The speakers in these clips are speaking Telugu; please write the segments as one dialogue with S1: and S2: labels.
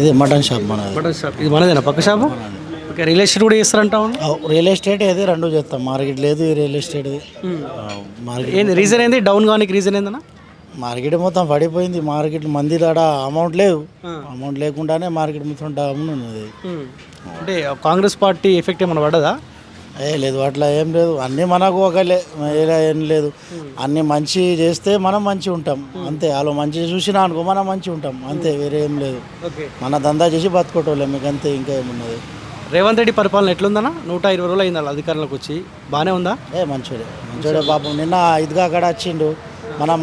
S1: ఇది మటన్ షాప్ మనది.
S2: మటన్ షాప్ ఇది మనదేనా పక్క షాపు? ఓకే, రియల్ ఎస్టేట్ కూడా చేస్తారంట.
S1: రియల్ ఎస్టేట్ ఏది రెండు చేస్తాం. మార్కెట్ లేదు, ఈ రియల్ ఎస్టేట్ మార్కెట్.
S2: ఏంది రీజన్ ఏంది డౌన్ కానీ రీజన్ ఏందన్నా?
S1: మార్కెట్ మొత్తం పడిపోయింది. మార్కెట్ మంది దాడ అమౌంట్ లేదు. అమౌంట్ లేకుండానే మార్కెట్ మొత్తం డౌన్ ఉన్నది.
S2: అంటే కాంగ్రెస్ పార్టీ ఎఫెక్ట్ ఏమైనా పడదా?
S1: లేదు, అట్లా ఏం లేదు. అన్నీ మనకు ఒకలే, ఇలా ఏం లేదు. అన్నీ మంచి చేస్తే మనం మంచిగా ఉంటాం అంతే. వాళ్ళు మంచి చూసినా అనుకో మనం మంచిగా ఉంటాం అంతే, వేరే ఏం లేదు.
S2: ఓకే,
S1: మన దందా చేసి బతుకోవటం మీకు అంతే, ఇంకా ఏమున్నది.
S2: రేవంత్ రెడ్డి పరిపాలన ఎట్లుందన్నా? 120 రోజులు అయింది అధికారంలోకి వచ్చి, బాగానే ఉందా?
S1: మంచోడే పాపం. నిన్న ఈద్గా కాడ వచ్చిండు. మనం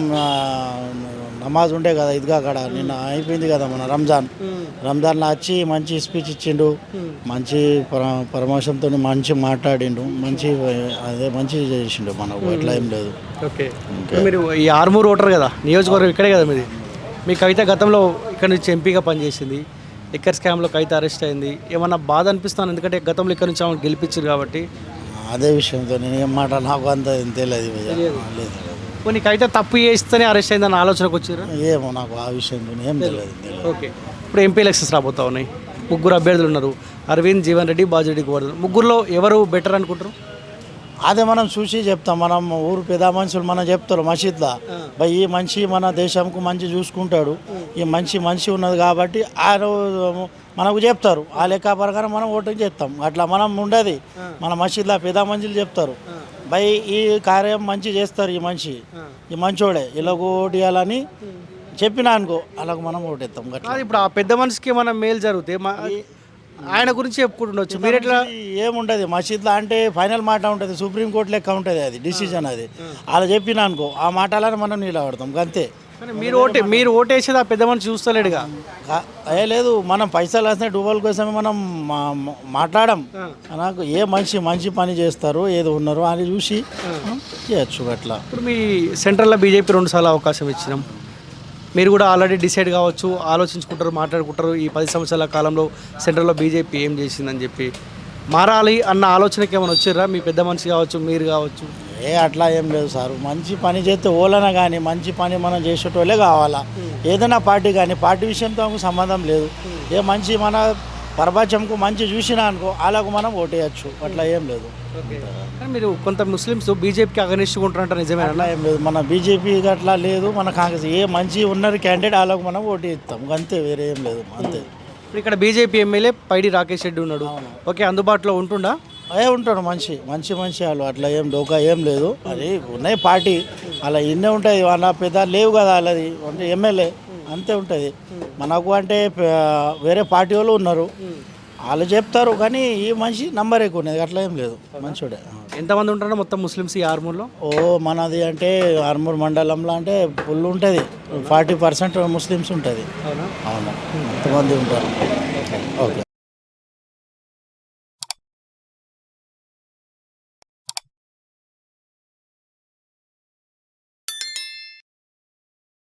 S1: నమాజ్ ఉండే కదా ఈద్గా కాడ, నిన్న అయిపోయింది కదా మన రంజాన్లో వచ్చి మంచి స్పీచ్ ఇచ్చిండు. మంచి పరమర్శంతో మంచి మాట్లాడిండు. మంచి చేసిండు మనకు, అట్లా ఏం లేదు.
S2: ఓకే, మీరు ఈ ఆర్మూర్ ఓటర్ కదా, నియోజకవర్గం ఇక్కడే కదా మీది. మీ కవిత గతంలో ఇక్కడ నుంచి ఎంపీగా పనిచేసింది. లిక్కర్ స్కామ్లో కవిత అరెస్ట్ అయింది. ఏమన్నా బాధ అనిపిస్తాను, ఎందుకంటే గతంలో ఇక్కడ నుంచి ఆమెను గెలిపించారు కాబట్టి.
S1: అదే విషయంతో నేను ఏం మాట నాకు అంత తెలియదు. లేదు,
S2: కొన్ని కవిత తప్పు చేస్తేనే అరెస్ట్ అయిందని ఆలోచనకు వచ్చారు.
S1: ఏమో నాకు ఆ విషయంతో ఏం తెలియదు.
S2: ఓకే, ఇప్పుడు ఎంపీ ఎలక్షన్స్ రాబోతా ఉన్నాయి. 3 అభ్యర్థులు ఉన్నారు, అరవింద్, జీవన్ రెడ్డి, బాజిరెడ్డి గోవర్ధన్. ముగ్గురులో ఎవరు బెటర్ అనుకుంటారు?
S1: అదే మనం చూసి చెప్తాం. మనం ఊరు పెద్ద మనుషులు మనం చెప్తారు మసీద్లో, భయ్ ఈ మనిషి మన దేశంకు మంచి చూసుకుంటాడు, ఈ మనిషి ఉన్నది కాబట్టి ఆయన మనకు చెప్తారు. ఆ లెక్క ప్రకారం మనం ఓటింగ్ చేస్తాం. అట్లా మనం ఉండదు. మన మసీద్లో పెద్ద మనుషులు చెప్తారు, భయ్ ఈ కార్యం మంచి చేస్తారు, ఈ మంచోడే, ఇలాగ ఓటేయాలని చెప్పినా అనుకో, అలాగ మనం ఓటేస్తాం.
S2: ఇప్పుడు ఆ పెద్ద మనిషికి మనం మేలు జరిగితే ఆయన గురించి చెప్పుకుంటుండొచ్చు. మీరు ఎట్లా?
S1: ఏముండదు మసీద్లో అంటే ఫైనల్ మాట ఉంటుంది, సుప్రీంకోర్టు లెక్క ఉంటుంది అది డిసిజన్. అది అలా చెప్పినా అనుకో, ఆ మాటలను మనం నిలబడతాం అంతే.
S2: మీరు ఓటేసేది ఆ పెద్ద మనిషి చూస్తలేడుగా.
S1: లేదు, మనం పైసలు వేసిన డూబల్ కోసమే మనం మాట్లాడడం. నాకు ఏ మంచి పని చేస్తారు, ఏదో ఉన్నారు అని చూసి చేయొచ్చు అట్లా.
S2: ఇప్పుడు మీ సెంట్రల్లో బీజేపీ 2 సార్లు అవకాశం ఇచ్చినాం. మీరు కూడా ఆల్రెడీ డిసైడ్ కావచ్చు, ఆలోచించుకుంటారు, మాట్లాడుకుంటారు. ఈ 10 సంవత్సరాల కాలంలో సెంట్రల్లో బీజేపీ ఏం చేసిందని చెప్పి మారాలి అన్న ఆలోచనకి ఏమైనా వచ్చారా? మీ పెద్ద మనిషి కావచ్చు, మీరు కావచ్చు.
S1: అట్లా ఏం లేదు సార్. మంచి పని చేస్తే ఓలన కానీ మంచి పని మనం చేసేటోళ్ళే కావాలా. ఏదైనా పార్టీ కానీ పార్టీ విషయంతో సంబంధం లేదు. ఏ మంచి మన ప్రపంచంకు మంచి చూసినా అనుకో, అలాగ మనం ఓటేయచ్చు. అట్లా ఏం లేదు.
S2: మీరు కొంత ముస్లిమ్స్ బీజేపీకి అగనిస్ట్గా ఉంటారంట, నిజమే?
S1: అట్లా ఏం లేదు. మన బీజేపీ అట్లా లేదు, మన కాంగ్రెస్ ఏ మంచి ఉన్నారు క్యాండిడేట్ అలాగ మనం ఓటు ఇస్తాం అంతే, వేరే ఏం లేదు అంతే.
S2: ఇప్పుడు ఇక్కడ బీజేపీ ఎమ్మెల్యే పైడి రాకేష్ రెడ్డి ఉన్నాడు. ఓకే, అందుబాటులో ఉంటుండా?
S1: ఉంటాడు. మంచి వాళ్ళు, అట్లా ఏం డోకా ఏం లేదు. అది ఉన్నాయి పార్టీ అలా ఇన్నే ఉంటుంది. వాళ్ళ పెద్ద లేవు కదా వాళ్ళది, అంటే ఎమ్మెల్యే అంతే ఉంటుంది. మనకు అంటే వేరే పార్టీ వాళ్ళు ఉన్నారు, వాళ్ళు చెప్తారు కానీ ఈ మనిషి నంబర్ ఎక్కువ ఉన్నది, అట్లా ఏం లేదు. మంచోడే.
S2: ఎంతమంది ఉంటారో మొత్తం ముస్లిమ్స్ ఈ ఆర్మూర్లో?
S1: మనది అంటే ఆర్మూర్ మండలంలో అంటే ఫుల్ ఉంటుంది, 40% ముస్లిమ్స్ ఉంటుంది. అవును, ఎంతమంది ఉంటారు. ఓకే.